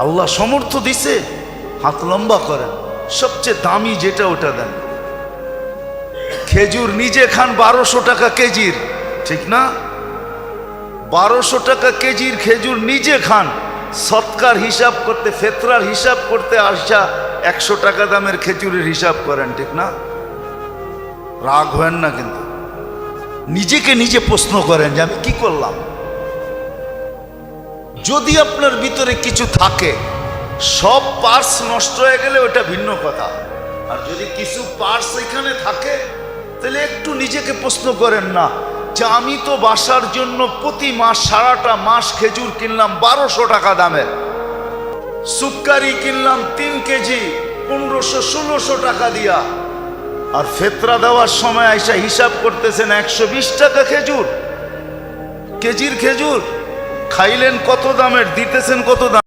আল্লাহ সমর্থ দিছে, হাত লম্বা করেন, সবচেয়ে দামি যেটা ওটা দেন। খেজুর নিজে খান 1200 টাকা কেজির, ঠিক না? 1200 টাকা কেজির খেজুর নিজে খান, সৎকার হিসাব করতে, ফেতরার হিসাব করতে আসা 100 টাকা দামের খেজুরের হিসাব করেন, ঠিক না? রাগ হয় না, কিন্তু নিজেকে নিজে প্রশ্ন করেন যে আমি কি করলাম। যদি আপনার ভিতরে কিছু থাকে, সব পার্টস নষ্ট হয়ে গেলে ওটা ভিন্ন কথা, আর যদি কিছু পার্টস এখানে থাকে তাহলে একটু নিজেকে প্রশ্ন করেন না যে আমি তো বাসার জন্য প্রতি মাস সারাটা মাস খেজুর কিনলাম 1200 টাকা দামের, সুক্কারি কিনলাম 3 কেজি 1500-1600 টাকা দিয়া, আর ফেতরা দেওয়ার সময় আইসা হিসাব করতেছেন 120 টাকা খেজুর, কেজির খেজুর খাইলেন কত দামের, দিতেছেন কত দাম।